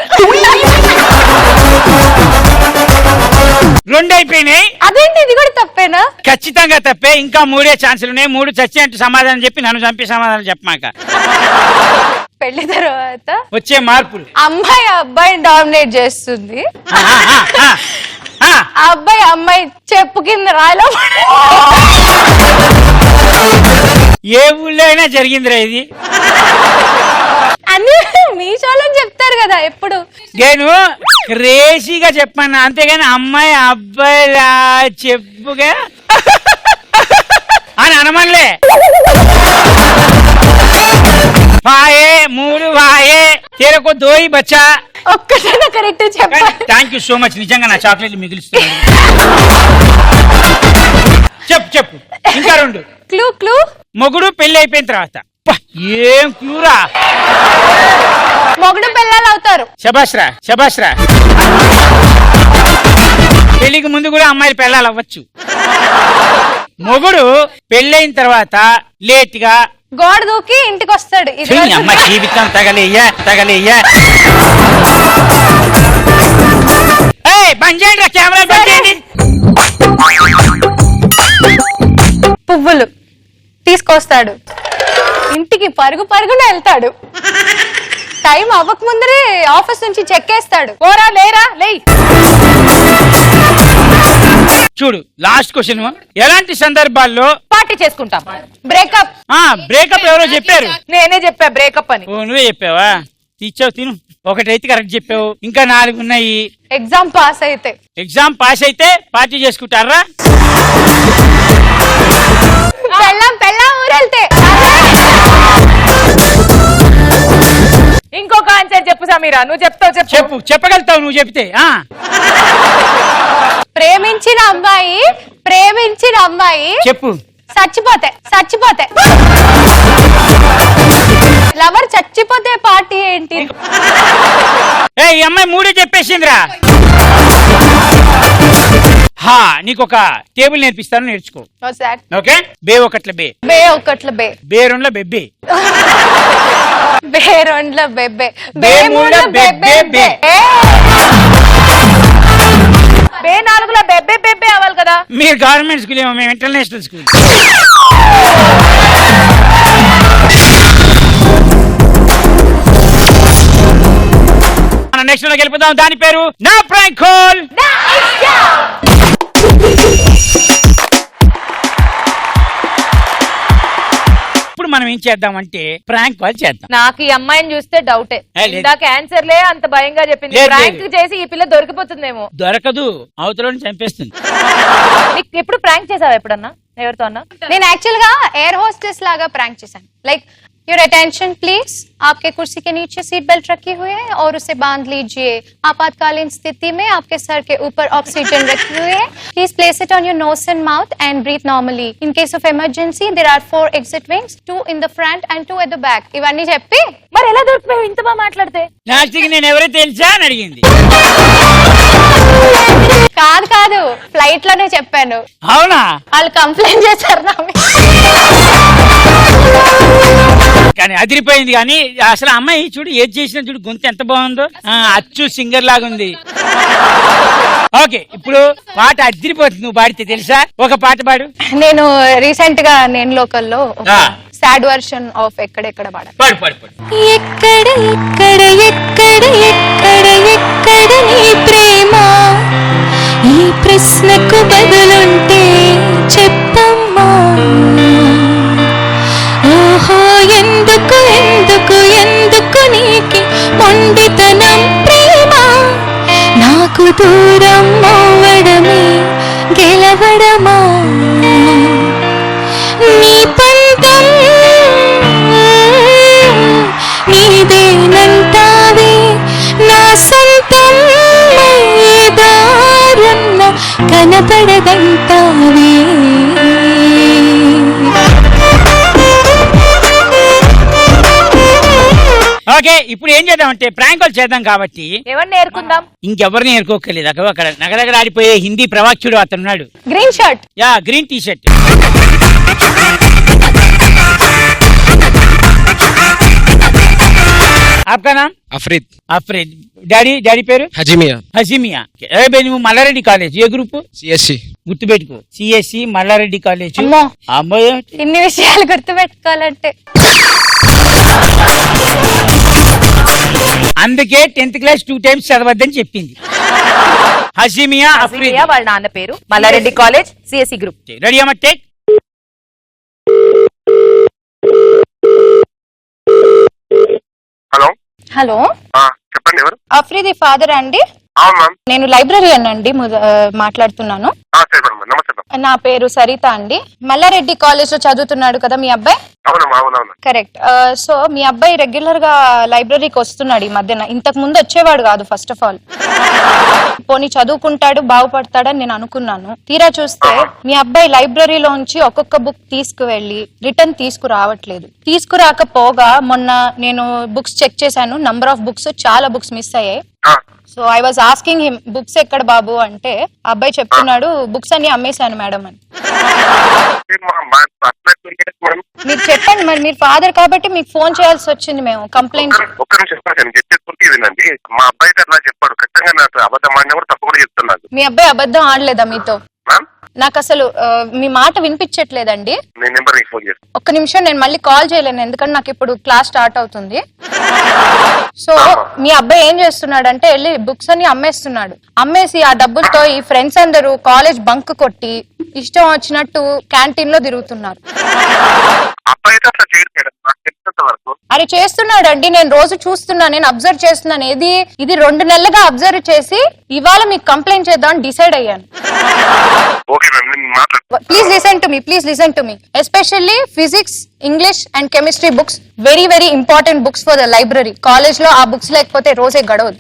2 అయిపోయినాయి. అదేంటి, ఇది కూడా తప్పేనా? ఖచ్చితంగా తప్పే. ఇంకా 3 ఛాన్సులు ఉన్నాయి. 3 చచ్చినట్టు సమాధానం చెప్పి నన్ను చంపి సమాధానం చెప్పమాక. పెళ్లి తర్వాత వచ్చే మార్పులు. అమ్మాయి అబ్బాయిని డామినేట్ చేస్తుంది. అబ్బాయి అమ్మాయి చెప్పు కింద రాయలో. ఏ ఊళ్ళో అయినా జరిగిందిరా ఇది. అన్ని మీ షోలో చెప్తారు కదా ఎప్పుడు. నేను క్రేజీగా చెప్పాను, అంతేగాని అమ్మాయి అబ్బాయి చెప్పుగా అని అనమనిలే. వాయే 3 వాయే తేరకు 2 బచ్చా. ఒక్కటైనా కరెక్ట్ చెప్పా. Thank you so much. నిజంగా నా చాక్లెట్లు మిగులుస్తున్నాను. చెప్పు ఇంకా 2. క్లూ. మొగుడు పెళ్లి అయిపోయిన తర్వాత. ఏం క్లూరా? మొగుడు పిల్లలు అవుతారు. శబాష్రా. పెళ్లికి ముందు కూడా అమ్మాయిలు పెళ్ళాలి అవ్వచ్చు. మొగుడు పెళ్ళైన తర్వాత లేట్ గా గోడ దూకి ఇంటికి వస్తాడు. అమ్మాయి జీవితం తగలేయ్యా. బంజేయండి, కెమెరా బంజేయండి. పువ్వులు తీసుకొస్తాడు, ఇంటికి పరుగున వెళ్తాడు. టైం అవ్వక ముందరే ఆఫీస్ నుంచి చెక్కేస్తాడు. ఓరా లేరా లే. చూడు లాస్ట్ క్వశ్చన్, ఎలాంటి సందర్భాల్లో పార్టీ చేసుకుంటాం? బ్రేకప్. బ్రేకప్ ఎవరో చెప్పారు, నేనే చెప్పా బ్రేకప్ అని. నువ్వే చెప్పావా? ఇచ్చావు తిను. ఒకటైతే కరెక్ట్ చెప్పావు, ఇంకా 4 ఉన్నాయి. ఎగ్జామ్ పాస్ అయితే పార్టీ చేసుకుంటారా? పెళ్ళాం ఊరెళ్తే. ఇంకొక ఆన్సర్ చెప్పు సమీరా, నువ్వు చెప్తావు. చెప్పగలుగుతావు నువ్వు చెప్తే. ప్రేమించిన అమ్మాయి చెప్పు. చచ్చిపోతే లవర్ చచ్చిపోతే పార్టీ ఏంటి? ఈ అమ్మాయి 3 చెప్పేసిందిరా. హా నీకు ఒక టేబుల్ నేర్పిస్తాను, నేర్చుకో. ఓకే, బే ఒకట్ల బే, బే ఒకట్ల బే, బే రెండ్ల బెబ్బే, బే రెండ్ల బెబ్బే, బే మూడ్ల బెబ్బే బే, బే నాలుగుల బెబ్బే బెబ్బే అవ్వాలి కదా. మీరు గవర్నమెంట్ స్కూల్ ఏమో, మేము ఇంటర్నేషనల్ స్కూల్. నెక్స్ట్ లోకి వెళ్ళిపోదాం. దాని పేరు నా ప్రాంక్ కాల్. ఇప్పుడు మనం ఏం చేద్దామంటే ప్రాంక్ కాల్ చేద్దాం. నాకు ఈ అమ్మాయిని చూస్తే డౌటే. లేదు. ఇందాక ఆన్సర్లే అంత భయంగా చెప్పింది. లేదు, ప్రాంక్ లేదు. చేసి ఈ పిల్ల దొరికిపోతుందేమో. దొరకదు, అవతలని చంపేస్తుంది. నీకు ఎప్పుడు ప్రాంక్ చేసావా ఎప్పుడన్నా ఎవరితో అన్నా? నేను యాక్చువల్ గా ఎయిర్ హోస్టెస్ లాగా ప్రాంక్ చేశాను. లైక్ योर अटेंशन प्लीज, आपके कुर्सी के नीचे सीट बेल्ट रखी हुई है और उसे बांध लीजिए. आपातकालीन स्थिति में आपके सर के ऊपर ऑक्सीजन रखी हुई है. Please place it on your nose and mouth and breathe normally. In case of emergency there are 4 exit wings, 2 in the front and 2 at the back. ఇవన్నీ చెప్పి మరి ఎలా దొరికిపోయావు ఇంత బాగా మాట్లాడితే? లాస్ట్ కి నేను ఎవరో తెలుసా అని అడిగింది. కాదు ఫ్లైట్ లోనే చెప్పాను. అవునా? వాళ్ళు కంప్లైంట్ చేశారు నా మీద. కానీ అదిరిపోయింది. కానీ అసలు అమ్మాయి చూడు, ఏది చేసినా చూడు, గొంతు ఎంత బాగుందో, అచ్చు సింగర్ లాగుంది. ఓకే, ఇప్పుడు పాట అదిరిపోతుంది. నువ్వు పాడితే తెలుసా? ఒక పాట పాడు. నేను రీసెంట్ గా నేను లోకల్లో సాడ్ వర్షన్ ఆఫ్ ఎక్కడెక్కడ పాడాను. పాడు పాడు పాడు. ఎక్కడ ఎక్కడ ఎక్కడ ఎక్కడ ఎక్కడ నీ ప్రేమ, ఈ ప్రశ్నకు బదులుంటే చెప్పమ్మా. ఓహో ఎందుకు ఎందుకు ఎందుకు నీకి మొండితనం ప్రేమ, నాకు దూరం అవ్వడమే గెలవడమా. నీ పంతం నీదేనంటావే, నా సొంతం దారున్న కనపడదంటావే. ఓకే, ఇప్పుడు ఏం చేద్దామంటే ప్రాంక్ కాల్ చేద్దాం కాబట్టి ఎవరిని నేర్చుకుందాం? ఇంకెవరిని నేర్చుకోకలేదు. అక్కడ నగరగర ఆడిపోయే హిందీ ప్రవాక్షుడు అతనున్నాడు. Green shirt, yeah, green T shirt. आपका नाम? అఫ్రీద్. అఫ్రీద్. డాడీ పేరు? హజీమియా. హజీమియా. నువ్వు మల్లారెడ్డి కాలేజ్ ఏ గ్రూప్? సిఎస్సి. గుర్తుపెట్టుకో, సిఎస్సి మల్లారెడ్డి కాలేజ్. అమ్మో, అమ్మాయి ఇన్ని విషయాలు గుర్తుపెట్టుకోవాలంటే. అందుకే 10th క్లాస్ 2 times చదవద్దని చెప్పింది. హజీమియా అఫ్రీద్. వాళ్ళ నాన్న పేరు Mallareddy college, CSC group. Ready అమ్మా, టేక్. హలో హలో, చెప్పండి ఎవరు? అఫ్రీది ఫాదర్ అండి? అవును మ్యామ్. నేను లైబ్రరీయన్ అండి మాట్లాడుతున్నాను. చెప్పండి మ్యామ్. నమస్తే మ్యామ్. నా పేరు సరిత అండి. మల్లారెడ్డి కాలేజ్ లో చదువుతున్నాడు కదా మీ అబ్బాయి? అవునమ్మా, అవునవును. కరెక్ట్. సో మీ అబ్బాయి రెగ్యులర్ గా లైబ్రరీకి వస్తున్నాడు ఈ మధ్యన. ఇంతకు ముందు వచ్చేవాడు కాదు. ఫస్ట్ ఆఫ్ ఆల్ పోనీ చదువుకుంటాడు, బాగుపడతాడని నేను అనుకున్నాను. తీరా చూస్తే మీ అబ్బాయి లైబ్రరీలోంచి ఒక్కొక్క బుక్ తీసుకువెళ్ళి రిటర్న్ తీసుకురావట్లేదు. తీసుకురాకపోగా మొన్న నేను బుక్స్ చెక్ చేశాను, నంబర్ ఆఫ్ బుక్స్, చాలా బుక్స్ మిస్ అయ్యాయి. So I was asking him, books ఎక్కడ బాబు అంటే అబ్బాయి చెప్తున్నాడు, బుక్స్ అన్ని అమ్మేశాను మేడం అని. మీరు చెప్పండి మరి, మీరు ఫాదర్ కాబట్టి మీకు ఫోన్ చేయాల్సి వచ్చింది మేము కంప్లైంట్. ఒక్క నిమిషం నేను చెప్పేది పూర్తి వినండి. మా అబ్బాయి అట్లా చెప్పాడు, ఖచ్చితంగా నాకు అబద్ధం ఆడినా కూడా తప్పు కూడా చెప్తున్నాను. మీ అబ్బాయి అబద్ధం ఆడలేదా మీతో? నాకు అసలు మీ మాట వినిపించట్లేదండి. నేను నెంబర్ ఫోన్ చేస్తాను. ఒక్క నిమిషం, నేను మళ్ళీ కాల్ చేయలేను ఎందుకంటే నాకు ఇప్పుడు క్లాస్ స్టార్ట్ అవుతుంది. సో మీ అబ్బాయి ఏం చేస్తున్నాడంటే వెళ్ళి బుక్స్ అన్ని అమ్మేస్తున్నాడు. అమ్మేసి ఆ డబ్బులతో ఈ ఫ్రెండ్స్ అందరూ కాలేజ్ బంక్ కొట్టి ఇష్టం వచ్చినట్టు క్యాంటీన్ లో తిరుగుతున్నారు. అరే చేస్తున్నాడండి, నేను రోజు చూస్తున్నా, నేను అబ్జర్వ్ చేస్తున్నాను. ఇది 2 నెలలుగా అబ్జర్వ్ చేసి ఇవాళ మీకు కంప్లైంట్ చేద్దామని డిసైడ్ అయ్యాను. Please listen to me especially physics, English and chemistry books very very important books for the library. College లో ఆ బుక్స్ లేకపోతే రోజే గడవదు.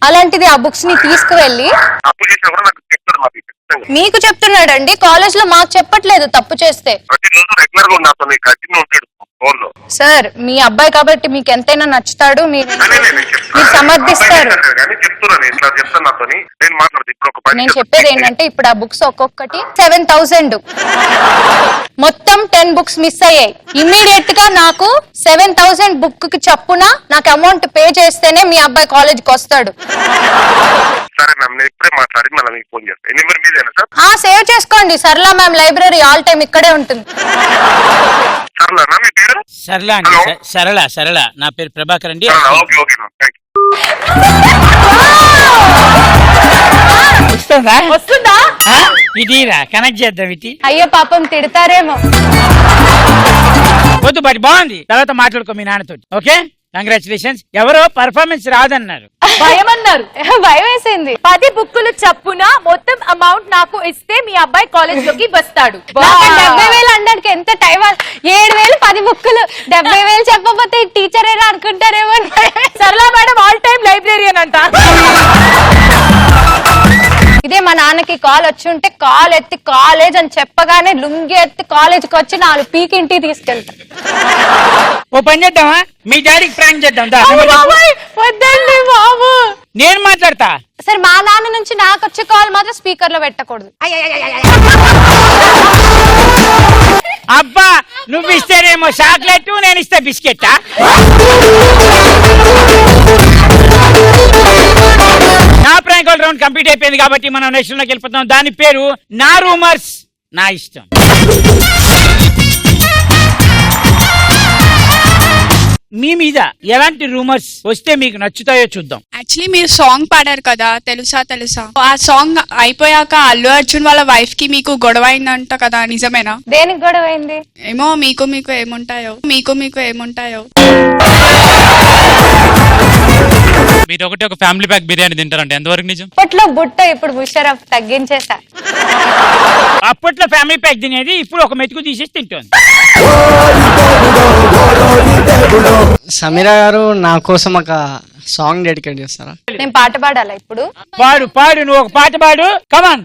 అలాంటిది ఆ బుక్స్ ని తీసుకువెళ్ళి మీకు చెప్తున్నాడండి. కాలేజ్ లో మాకు చెప్పట్లేదు తప్పు చేస్తే. సార్ మీ అబ్బాయి కాబట్టి మీకు ఎంతైనా నచ్చుతాడు, మీరు సమర్థిస్తారు. కానీ చెప్తున్నాను ఇట్లా చెప్తాను నాతోని నేను మాట్లాడుతూ ఇప్పుడు ఒక నేను చెప్పేది ఏంటంటే ఇప్పుడు ఆ బుక్స్ ఒక్కొక్కటి 7,000 మొత్తం 10 బుక్స్ మిస్ అయ్యాయి. ఇమ్మీడియట్ గా నాకు 7,000 బుక్ కి చప్పున నాకు అమౌంట్ పే చేస్తేనే మీ అబ్బాయి కాలేజ్ కి వస్తాడు. సరే మ్యామ్ నేను ఇప్పుడే మాట్లాడి మళ్ళీ మీకు ఫోన్ చేస్తాను. నెంబర్ మీదేనా సార్? సేవ్ చేసుకోండి. సరళ మ్యామ్ లైబ్రరీ ఆల్ టైమ్ ఇక్కడే ఉంటుంది. సరళనా మీ పేరు? సరళ అండి, సరళ సరళ. నా పేరు ప్రభాకర్ అండి. Okay okay ma'am thank you. వస్తుందా? ఇటీరా కనెక్ట్ చేద్దాం ఇటీ. అయ్యో పాపం తిడతారేమో. వద్దు బట్ బాగుంది, తర్వాత మాట్లాడుకో మీ నాన్నతోటి. Okay congratulations. ఎవరో పర్ఫార్మెన్స్ రాదన్నారు, భయం అన్నారు. భయం వేసింది. 10 బుక్కులు చప్పున మొత్తం అమౌంట్ నాకు ఇస్తే మీ అబ్బాయి కాలేజ్ లోకి వస్తాడు. 70,000 అన్నాడికి ఎంత టైం? 7,000 10 బుక్కులు 70,000 చెప్పకపోతే టీచర్ ఏనా అనుకుంటారేమో. సరళ మేడం ఆల్ టైమ్ లైబ్రేరియన్ అంట. ఇదే మా నాన్నకి కాల్ వచ్చి ఉంటే కాల్ ఎత్తి కాలేజ్ అని చెప్పగానే లుంగి ఎత్తి కాలేజ్కి వచ్చి 4 పీకి ఇంటికి తీసుకెళ్తా. ఓ పని చేద్దామా, మీ డాడీకి ప్రాంక్ చేద్దాం. వద్దండి బాబు, నేను మాట్లాడతా. సరే మా నాన్న నుంచి నాకు వచ్చే కాల్ మాత్రం స్పీకర్ లో పెట్టకూడదు. అబ్బా నువ్వు ఇస్తేనేమో చాక్లెట్, నేను ఇస్తే బిస్కెట్టా? నా ప్రాంక్ రౌండ్ కంప్లీట్ అయిపోయింది కాబట్టి మనం నెక్స్ట్ లోకి వెళ్ళిపోతాం. దాని పేరు నా రూమర్స్ నా ఇష్టం. మీ మీద ఎలాంటి రూమర్స్ వస్తే మీకు నచ్చుతాయో చూద్దాం. యాక్చువల్లీ మీరు సాంగ్ పాడారు కదా, తెలుసా తెలుసా, ఆ సాంగ్ అయిపోయాక అల్లు అర్జున్ వాళ్ళ వైఫ్ కి మీకు గొడవ అయిందంట కదా, నిజమేనా? దేనికి గొడవ అయింది? ఏమో మీకు ఏముంటాయో. మీరు ఒక ఫ్యామిలీ ప్యాక్ బిర్యానీ తింటారంటే ఎంతవరకు నిజం? అప్పట్లో బుట్ట, ఇప్పుడు ముషరఫ్ తగ్గించేసా. అప్పట్లో ఫ్యామిలీ ప్యాక్ తినేది, ఇప్పుడు ఒక మెతుకు తీసేసి తింటోంది. సమీరా గారు నా కోసం ఒక సాంగ్ డెడికేట్ చేస్తారా? నేను పాట పాడాలా ఇప్పుడు? పాడు పాడు, నువ్వు ఒక పాట పాడు. కమాన్.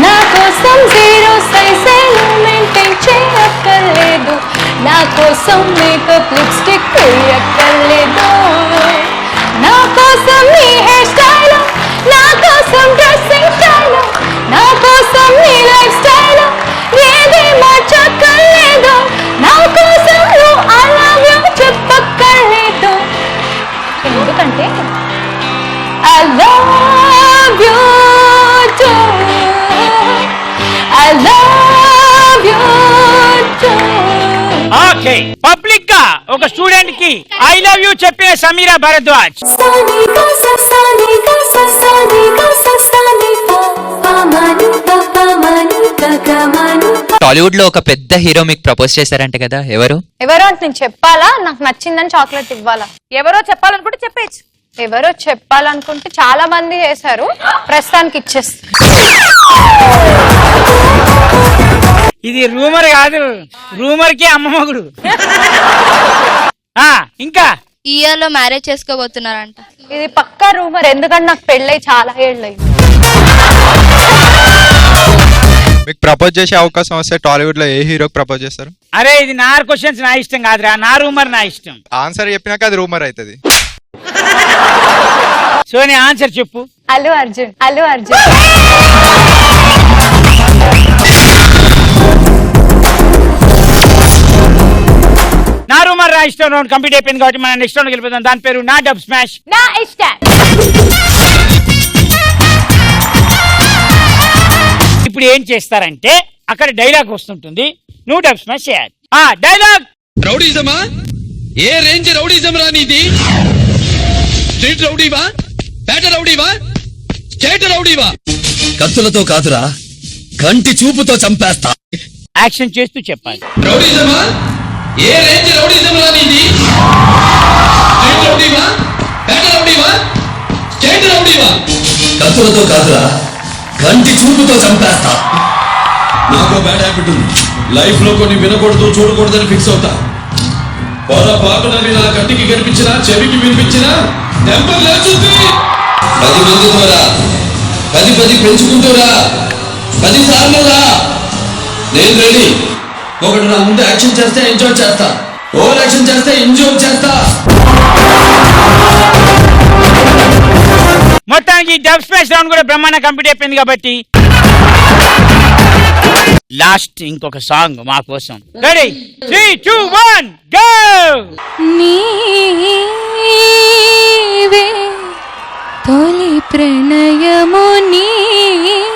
నా కోసం జీరో సైజు మెయింటైన్ చేయక్కర్లేదు, నా కోసం మేకప్ లిప్స్టిక్ వేయక్కర్లేదు, నా కోసం నీ హెయిర్ స్టైల్, నా కోసం డ్రెస్సింగ్ స్టైల్, నా కోసం నీ లైఫ్ స్టైల్ ఏది మార్చక్కర్లేదు, నా కోసం నువ్వు I love you చెప్పక్కర్లేదు. ఎందుకంటే I love you too, I love you too. Okay, public గా ఒక స్టూడెంట్ కి ఐ లవ్ యూ చెప్పిన సమీరా భరద్వాజ్. టాలీవుడ్ లో ఒక పెద్ద హీరో మీకు ప్రపోజ్ చేశారంట కదా, ఎవరు? ఎవరో అంటే నేను చెప్పాలా? నాకు నచ్చిందని చాక్లెట్ ఇవ్వాలా? ఎవరో చెప్పాలనుకుంటే చెప్పేచ్చు. ఎవరో చెప్పాలనుకుంటే చాలా మంది చేశారు, ప్రస్తుతానికి ఇచ్చేస్తా. ఇది రూమర్ కాదు, రూమర్ కి అమ్మమ్మగుడు. ఇంకా ఈ ఇయర్ లో మ్యారేజ్ చేసుకోబోతున్నారంట. ఇది పక్కా రూమర్, ఎందుకంటే నాకు పెళ్ళై చాలా ఏళ్ళు అయింది. మీకు ప్రపోజ్ చేసే అవకాశం వస్తే టాలీవుడ్ లో ఏ హీరోకి ప్రపోజ్ చేస్తారు? అరే ఇది నా క్వశ్చన్స్ నా ఇష్టం కాదురా, నా రూమర్ నా ఇష్టం. ఆన్సర్ చెప్పినాక అది రూమర్ అవుతుంది. సో నీ ఆన్సర్ చెప్పు. అల్లు అర్జున్. అల్లు అర్జున్. నా రూమర్ నా ఇష్టం రౌండ్ కంప్లీట్ అయిపోయింది కాబట్టి మనం నెక్స్ట్ రౌండ్కి వెళ్ళిపోతాం. దాని పేరు నా డబ్ స్మాష్ నా ఇష్టం. ఇప్పుడు ఏం చేస్తారంటే అక్కడ డైలాగ్ వస్తుంటుంది, నువ్వు డబ్ స్మాష్ చేయాలి. డైలాగ్. రౌడీజమా? ఏ రేంజ్ రౌడీజం రా నీది? స్ట్రీట్ రౌడీవా, పేట రౌడీవా, స్టేట్ రౌడీవా? కత్తులతో కాదురా, కంటి చూపుతో చంపేస్తా. యాక్షన్ చేస్తూ చెప్పాలి. రౌడీజమా? ఏ రేంజ్ రౌడీజం రా నీది? స్ట్రీట్ రౌడీవా, పేట రౌడీవా, స్టేట్ రౌడీవా? కత్తులతో కాదురా, కంటి చూపుతో చంపేస్తా. నాకు బ్యాడ్ హ్యాబిట్ ఉంది. లైఫ్ లో కొన్ని వినకూడదు చూడకూడదని ఫిక్స్ అవుతా. పొరపాటునవి నా కంటికి కనిపించినా చెవికి వినిపించినా టెంపర్ లేచుంది. 10 మందితో రా, 10 పెంచుకుంటూ రా, 10 సార్లు రా. నేను రెడీ. ఒకడు నా ముందు యాక్షన్ చేస్తే ఎంజాయ్ చేస్తా, ఓవర్ యాక్షన్ చేస్తే ఎంజాయ్ చేస్తా. మొత్తానికి డబ్ స్మాష్ రౌండ్ కూడా బ్రహ్మాండ కంప్లీట్ అయిపోయింది కాబట్టి లాస్ట్ ఇంకొక సాంగ్ మా కోసం. Ready 3, 2, 1 go. నీవే తొలి ప్రణయము నీవే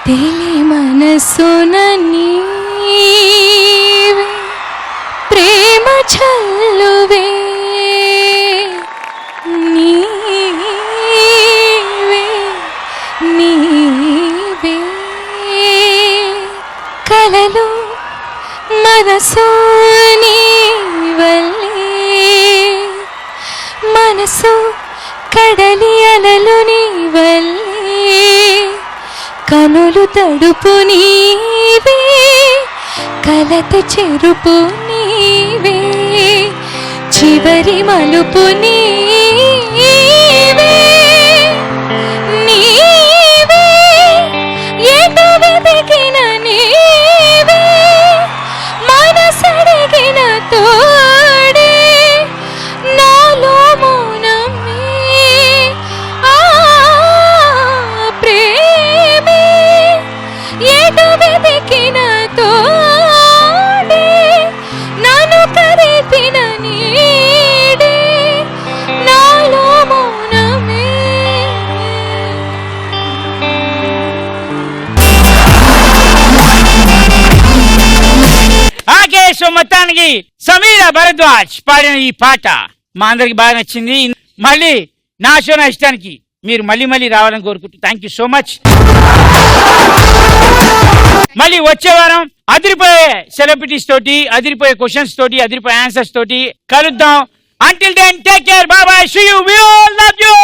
తెలి మనసున నీవే ప్రేమ చల్లువే నీవే నీవే కలలు మనసు నీవల్లే మనసు కడలి అలలు నీవల్లే కనులు తడుపు నీవే కలత చెరుపు నీవే చివరి మలుపు నీవే నీవే ఎటు వెతికిన నీవే మనసడిగిన తోడే నాలో మౌనమే ఆ ప్రేమే ఎటు వెతికిన తోడే నన్ను కదిపిన నీడే నాలో మౌనమే. ఓకే, సో మొత్తానికి సమీర భరద్వాజ్ పాడిన ఈ పాట మా అందరికి బాగా నచ్చింది. మళ్ళీ నా షో నా ఇష్టానికి మీరు మళ్ళీ మళ్ళీ రావాలని కోరుకుంటూ థ్యాంక్ యూ సో మచ్. మళ్ళీ వచ్చే వారం అదిరిపోయే సెలబ్రిటీస్ తోటి, అదిరిపోయే క్వశ్చన్స్ తోటి, అదిరిపోయే ఆన్సర్స్ తోటి కలుద్దాం. Until then, take care. Bye bye. See you. We all love you.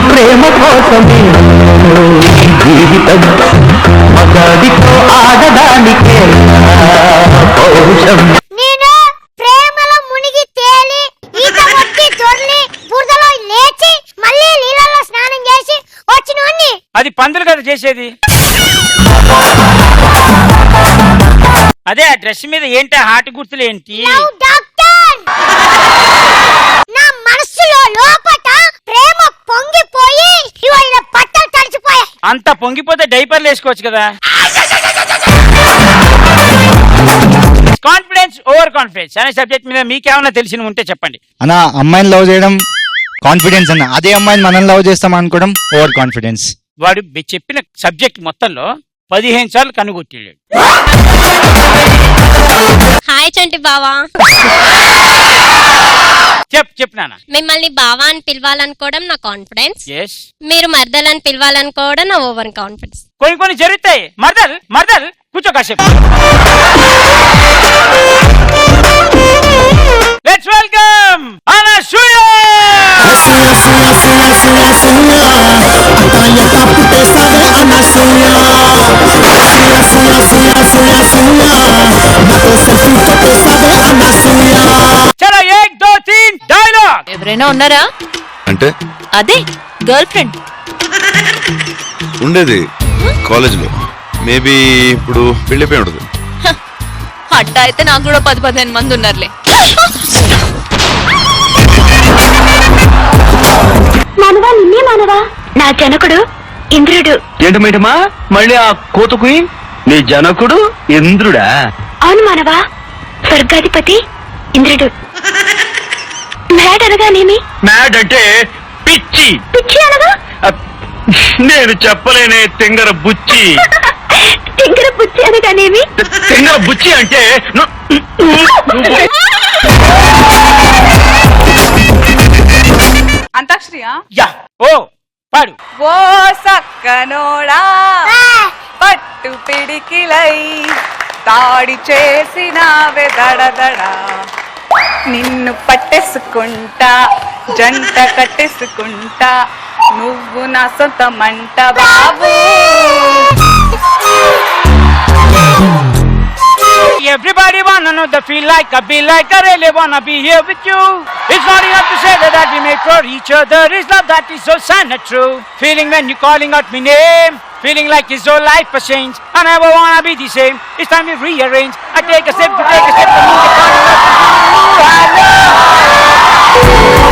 ప్రేమ కోసమే జీవితం మగాడితో ఆడడానికే పౌరుషం. నేను ప్రేమలో మునిగి తేలి ఈత కొట్టి దొర్లి బురదలో లేచి మళ్ళీ నీళ్ళలో స్నానం చేసి వచ్చినోన్ని. అది పందులు కదా చేసేది. అదే ఆ డ్రెస్ మీద ఏంటి హార్ట్ గుర్తులు ఏంటి? డాక్టర్, నా మనసులో లోపట ప్రేమ పొంగిపోయి ఇవాళ బట్టలు తడిచిపోయాయి. అంత పొంగిపోతే డైపర్లు వేసుకోవచ్చు కదా. కాన్ఫిడెన్స్ ఓవర్ కాన్ఫిడెన్స్ అనే సబ్జెక్ట్ మీద మీకేమన్నా తెలిసిన ఉంటే చెప్పండి. అన్న, అమ్మాయిని లవ్ చేయడం కాన్ఫిడెన్స్ అన్న, అదే అమ్మాయిని మనం లవ్ చేస్తాం అనుకోవడం ఓవర్ కాన్ఫిడెన్స్. వాడు చెప్పిన సబ్జెక్ట్ మొత్తంలో 15 సార్లు కనుగొట్టాడు. హాయ్ చంటి బావా. చెప్పు నాన్న. మిమ్మల్ని బావా అని పిలవాలనుకోవడం నా కాన్ఫిడెన్స్. yes. మీరు మర్దలని పిలవాలనుకోవడం నా ఓవర్ కాన్ఫిడెన్స్. కొన్ని జరుగుతాయి. మర్దల్ కూర్చో కాసేపు. Let's welcome Anasuya. చలో 1, 2, 3 డైలాగ్. ఎవరైనా ఉన్నారా? అంటే అదే గర్ల్ ఫ్రెండ్ ఉండేది కాలేజీలో. మేబీ ఇప్పుడు వెళ్ళిపోయి ఉండదు. అట్ట అయితే నాకు కూడా 10-15 మంది ఉన్నారులే. మనవా నిన్నే మనవా నా జనకుడు ఇంద్రుడు. ఏంటమేటమా మళ్ళీ ఆ కోతకు నీ జనకుడు ఇంద్రుడా? అవును మనవా, స్వర్గాధిపతి ఇంద్రుడు. మ్యాడ్ అనగానేమి? మ్యాడ్ అంటే పిచ్చి. పిచ్చి అనగా? నేను చెప్పలేనే తింగర బుచ్చి. తింగర బుచ్చి అనగానేమి? తింగర బుచ్చి అంటే అంతాక్షరియా? యా. ఓ పాడు. ఓ సక్కనోడా పట్టు పిడికిలై దాడి చేసిన వెదడదడ నిన్ను పట్టేసుకుంటా జంట కట్టేసుకుంటా నువ్వు నా సొంతమంట బాబు. Everybody wanna know the feel like I be like I really wanna be here with you. It's not enough to say that we made for each other. It's love that is so sad and true. Feeling when you calling out my name. Feeling like his whole life has changed. I never wanna be the same. It's time we rearrange. I take a step to take a step to move the corner. I know.